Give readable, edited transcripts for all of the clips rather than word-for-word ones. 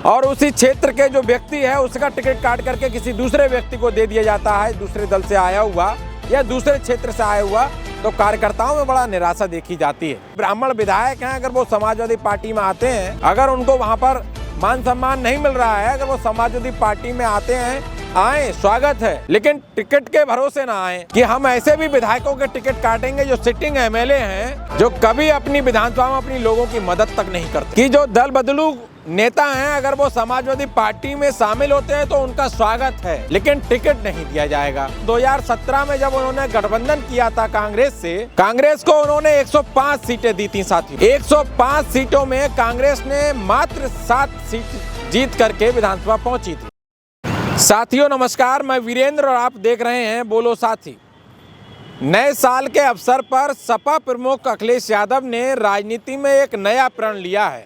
और उसी क्षेत्र के जो व्यक्ति है उसका टिकट काट करके किसी दूसरे व्यक्ति को दे दिया जाता है, दूसरे दल से आया हुआ या दूसरे क्षेत्र से आया हुआ, तो कार्यकर्ताओं में बड़ा निराशा देखी जाती है। ब्राह्मण विधायक हैं, अगर वो समाजवादी पार्टी में आते हैं, अगर उनको वहां पर मान सम्मान नहीं मिल रहा है, अगर वो समाजवादी पार्टी में आते हैं, आए, स्वागत है, लेकिन टिकट के भरोसे ना आए कि हम ऐसे भी विधायकों के टिकट काटेंगे जो सिटिंग एमएलए हैं, जो कभी अपनी विधानसभा में अपनी लोगों की मदद तक नहीं करते, कि जो दल बदलू नेता हैं, अगर वो समाजवादी पार्टी में शामिल होते हैं तो उनका स्वागत है, लेकिन टिकट नहीं दिया जाएगा। 2017 में जब उन्होंने गठबंधन किया था कांग्रेस से, कांग्रेस को उन्होंने 105 सीटें दी थी साथियों। 105 सीटों में कांग्रेस ने मात्र 7 सीट जीत करके विधानसभा पहुंची थी। साथियों नमस्कार, मैं वीरेंद्र और आप देख रहे हैं बोलो साथी। नए साल के अवसर पर सपा प्रमुख अखिलेश यादव ने राजनीति में एक नया प्रण लिया है।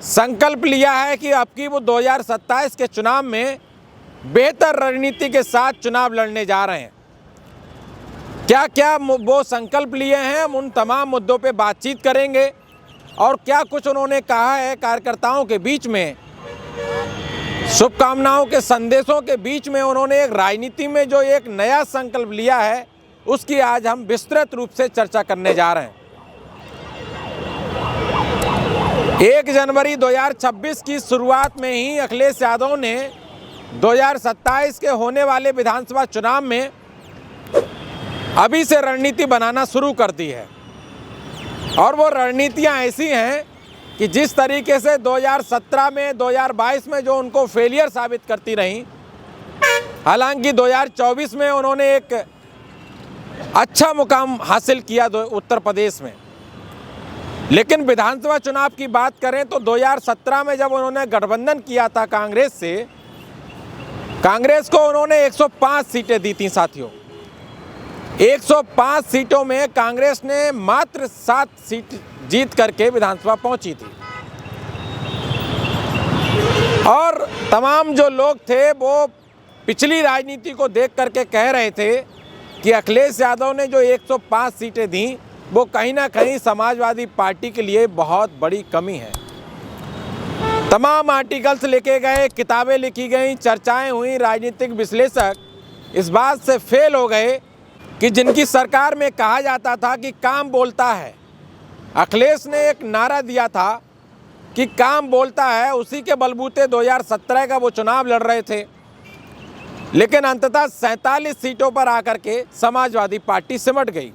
संकल्प लिया है कि अब की वो 2027 के चुनाव में बेहतर रणनीति के साथ चुनाव लड़ने जा रहे हैं। क्या क्या वो संकल्प लिए हैं, हम उन तमाम मुद्दों पे बातचीत करेंगे और क्या कुछ उन्होंने कहा है कार्यकर्ताओं के बीच में, शुभकामनाओं के संदेशों के बीच में उन्होंने एक राजनीति में जो एक नया संकल्प लिया है, उसकी आज हम विस्तृत रूप से चर्चा करने जा रहे हैं। 1 जनवरी 2026 की शुरुआत में ही अखिलेश यादव ने 2027 के होने वाले विधानसभा चुनाव में अभी से रणनीति बनाना शुरू कर दी है। और वो रणनीतियां ऐसी हैं कि जिस तरीके से 2017 में 2022 में जो उनको फेलियर साबित करती रहीं, हालांकि 2024 में उन्होंने एक अच्छा मुकाम हासिल किया उत्तर प्रदेश में, लेकिन विधानसभा चुनाव की बात करें तो 2017 में जब उन्होंने गठबंधन किया था कांग्रेस से, कांग्रेस को उन्होंने 105 सीटें दी थी साथियों। 105 सीटों में कांग्रेस ने मात्र 7 सीट जीत करके विधानसभा पहुंची थी। और तमाम जो लोग थे वो पिछली राजनीति को देख करके कह रहे थे कि अखिलेश यादव ने जो 105 सीटें दी वो कहीं ना कहीं समाजवादी पार्टी के लिए बहुत बड़ी कमी है। तमाम आर्टिकल्स लिखे गए, किताबें लिखी गई, चर्चाएं हुई, राजनीतिक विश्लेषक इस बात से फेल हो गए कि जिनकी सरकार में कहा जाता था कि काम बोलता है, अखिलेश ने एक नारा दिया था कि काम बोलता है, उसी के बलबूते 2017 का वो चुनाव लड़ रहे थे, लेकिन अंततः 47 सीटों पर आकर के समाजवादी पार्टी सिमट गई,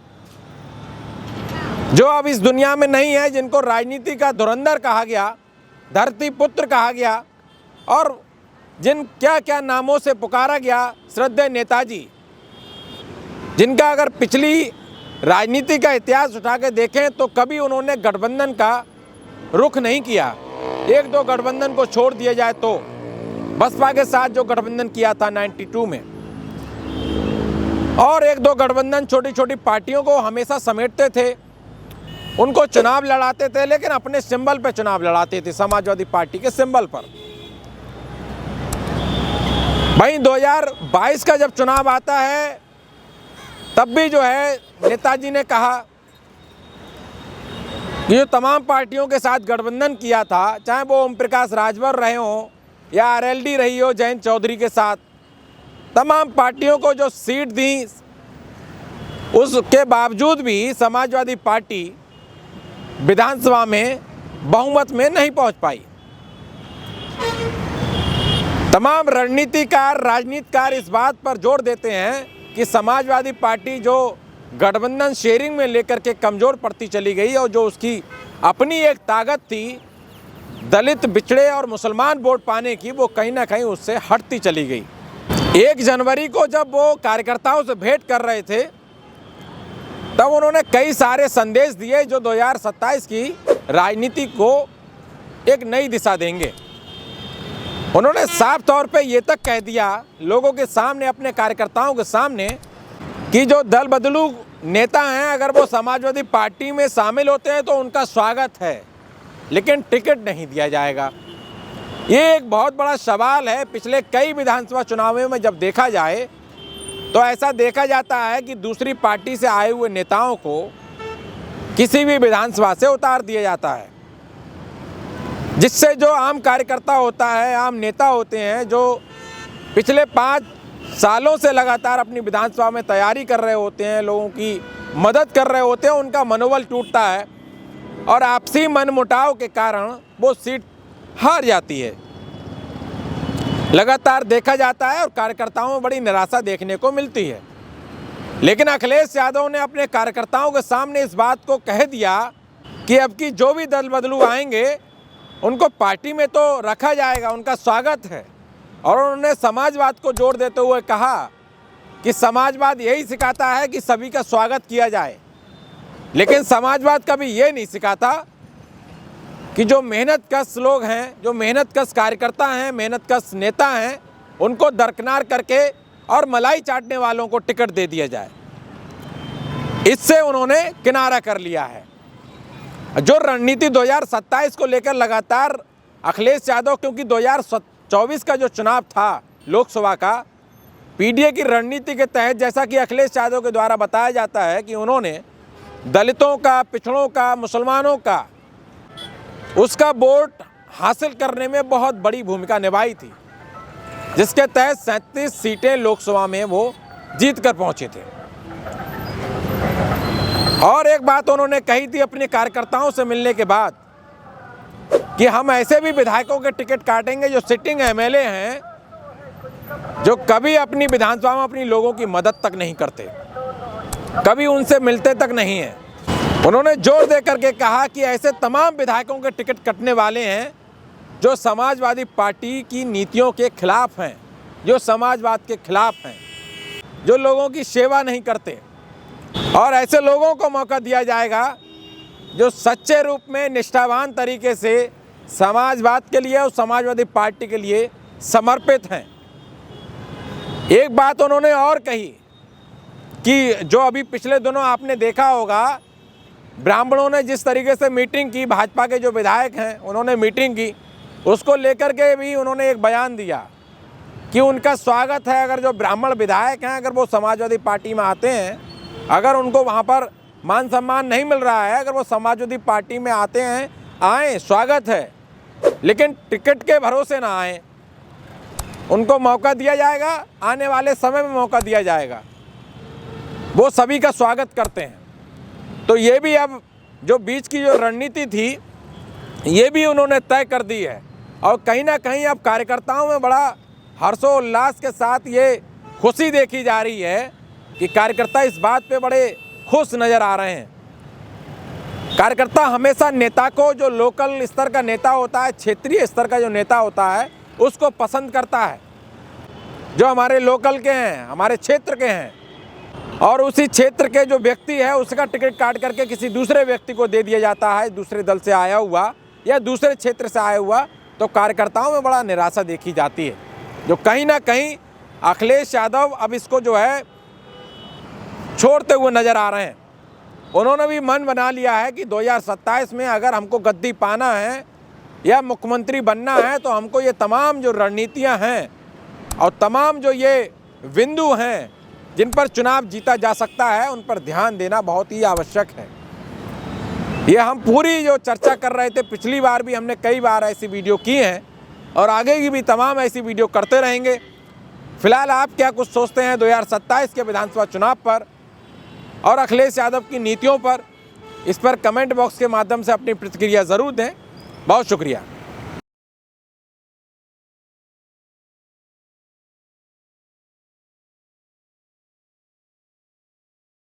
जो अब इस दुनिया में नहीं है, जिनको राजनीति का धुरंधर कहा गया, धरती पुत्र कहा गया और जिन क्या क्या नामों से पुकारा गया, श्रद्धेय नेताजी, जिनका अगर पिछली राजनीति का इतिहास उठा के देखें तो कभी उन्होंने गठबंधन का रुख नहीं किया। 1-2 गठबंधन को छोड़ दिया जाए तो बसपा के साथ जो गठबंधन किया था 92 में, और 1-2 गठबंधन छोटी छोटी पार्टियों को हमेशा समेटते थे, उनको चुनाव लड़ाते थे, लेकिन अपने सिंबल पे चुनाव लड़ाते थे, समाजवादी पार्टी के सिंबल पर। भाई 2022 का जब चुनाव आता है तब भी जो है नेताजी ने कहा कि जो तमाम पार्टियों के साथ गठबंधन किया था, चाहे वो ओम प्रकाश राजभर रहे हों या आरएलडी रही हो जयंत चौधरी के साथ, तमाम पार्टियों को जो सीट दी, उसके बावजूद भी समाजवादी पार्टी विधानसभा में बहुमत में नहीं पहुंच पाई। तमाम रणनीतिकार, राजनीतिकार इस बात पर जोर देते हैं कि समाजवादी पार्टी जो गठबंधन शेयरिंग में लेकर के कमज़ोर पड़ती चली गई और जो उसकी अपनी एक ताकत थी दलित, बिछड़े और मुसलमान वोट पाने की, वो कहीं ना कहीं उससे हटती चली गई। 1 जनवरी को जब वो कार्यकर्ताओं से भेंट कर रहे थे तब उन्होंने कई सारे संदेश दिए जो 2027 की राजनीति को एक नई दिशा देंगे। उन्होंने साफ तौर पे ये तक कह दिया लोगों के सामने, अपने कार्यकर्ताओं के सामने, कि जो दल बदलू नेता हैं, अगर वो समाजवादी पार्टी में शामिल होते हैं तो उनका स्वागत है, लेकिन टिकट नहीं दिया जाएगा। ये एक बहुत बड़ा सवाल है। पिछले कई विधानसभा चुनावों में जब देखा जाए तो ऐसा देखा जाता है कि दूसरी पार्टी से आए हुए नेताओं को किसी भी विधानसभा से उतार दिया जाता है। जिससे जो आम कार्यकर्ता होता है, आम नेता होते हैं, जो पिछले 5 सालों से लगातार अपनी विधानसभा में तैयारी कर रहे होते हैं, लोगों की मदद कर रहे होते हैं, उनका मनोबल टूटता है और आपसी मनमुटाव के कारण वो सीट हार जाती है। लगातार देखा जाता है और कार्यकर्ताओं में बड़ी निराशा देखने को मिलती है। लेकिन अखिलेश यादव ने अपने कार्यकर्ताओं के सामने इस बात को कह दिया कि अब की जो भी दल बदलू आएंगे उनको पार्टी में तो रखा जाएगा, उनका स्वागत है। और उन्होंने समाजवाद को जोड़ देते हुए कहा कि समाजवाद यही सिखाता है कि सभी का स्वागत किया जाए, लेकिन समाजवाद कभी ये नहीं सिखाता कि जो मेहनतकश लोग हैं, जो मेहनतकश कार्यकर्ता हैं, मेहनतकश नेता हैं, उनको दरकिनार करके और मलाई चाटने वालों को टिकट दे दिया जाए। इससे उन्होंने किनारा कर लिया है। जो रणनीति 2027 को लेकर लगातार अखिलेश यादव, क्योंकि 2024 का जो चुनाव था लोकसभा का, पीडीए की रणनीति के तहत, जैसा कि अखिलेश यादव के द्वारा बताया जाता है कि उन्होंने दलितों का, पिछड़ों का, मुसलमानों का, उसका वोट हासिल करने में बहुत बड़ी भूमिका निभाई थी, जिसके तहत 37 सीटें लोकसभा में वो जीत कर पहुंचे थे। और एक बात उन्होंने कही थी अपने कार्यकर्ताओं से मिलने के बाद कि हम ऐसे भी विधायकों के टिकट काटेंगे जो सिटिंग एमएलए हैं, जो कभी अपनी विधानसभा में अपनी लोगों की मदद तक नहीं करते, कभी उनसे मिलते तक नहीं हैं। उन्होंने जोर दे करके कहा कि ऐसे तमाम विधायकों के टिकट कटने वाले हैं जो समाजवादी पार्टी की नीतियों के खिलाफ हैं, जो समाजवाद के खिलाफ हैं, जो लोगों की सेवा नहीं करते। और ऐसे लोगों को मौका दिया जाएगा जो सच्चे रूप में निष्ठावान तरीके से समाजवाद के लिए और समाजवादी पार्टी के लिए समर्पित हैं। एक बात उन्होंने और कही कि जो अभी पिछले दिनों आपने देखा होगा, ब्राह्मणों ने जिस तरीके से मीटिंग की, भाजपा के जो विधायक हैं उन्होंने मीटिंग की, उसको लेकर के भी उन्होंने एक बयान दिया कि उनका स्वागत है। अगर जो ब्राह्मण विधायक हैं, अगर वो समाजवादी पार्टी में आते हैं, अगर उनको वहाँ पर मान सम्मान नहीं मिल रहा है, अगर वो समाजवादी पार्टी में आते हैं, आएँ, स्वागत है, लेकिन टिकट के भरोसे ना आएँ। उनको मौका दिया जाएगा, आने वाले समय में मौका दिया जाएगा, वो सभी का स्वागत करते हैं। तो ये भी अब जो बीच की जो रणनीति थी, ये भी उन्होंने तय कर दी है। और कहीं ना कहीं अब कार्यकर्ताओं में बड़ा हर्षोल्लास के साथ ये खुशी देखी जा रही है कि कार्यकर्ता इस बात पे बड़े खुश नज़र आ रहे हैं। कार्यकर्ता हमेशा नेता को, जो लोकल स्तर का नेता होता है, क्षेत्रीय स्तर का जो नेता होता है, उसको पसंद करता है, जो हमारे लोकल के हैं, हमारे क्षेत्र के हैं। और उसी क्षेत्र के जो व्यक्ति है उसका टिकट काट करके किसी दूसरे व्यक्ति को दे दिया जाता है, दूसरे दल से आया हुआ या दूसरे क्षेत्र से आया हुआ, तो कार्यकर्ताओं में बड़ा निराशा देखी जाती है, जो कहीं ना कहीं अखिलेश यादव अब इसको जो है छोड़ते हुए नज़र आ रहे हैं। उन्होंने भी मन बना लिया है कि 2027 में अगर हमको गद्दी पाना है या मुख्यमंत्री बनना है, तो हमको ये तमाम जो रणनीतियां हैं और तमाम जो ये बिंदु हैं जिन पर चुनाव जीता जा सकता है, उन पर ध्यान देना बहुत ही आवश्यक है। ये हम पूरी जो चर्चा कर रहे थे, पिछली बार भी हमने कई बार ऐसी वीडियो की हैं और आगे की भी तमाम ऐसी वीडियो करते रहेंगे। फिलहाल आप क्या कुछ सोचते हैं 2027 के विधानसभा चुनाव पर और अखिलेश यादव की नीतियों पर, इस पर कमेंट बॉक्स के माध्यम से अपनी प्रतिक्रिया ज़रूर दें। बहुत शुक्रिया।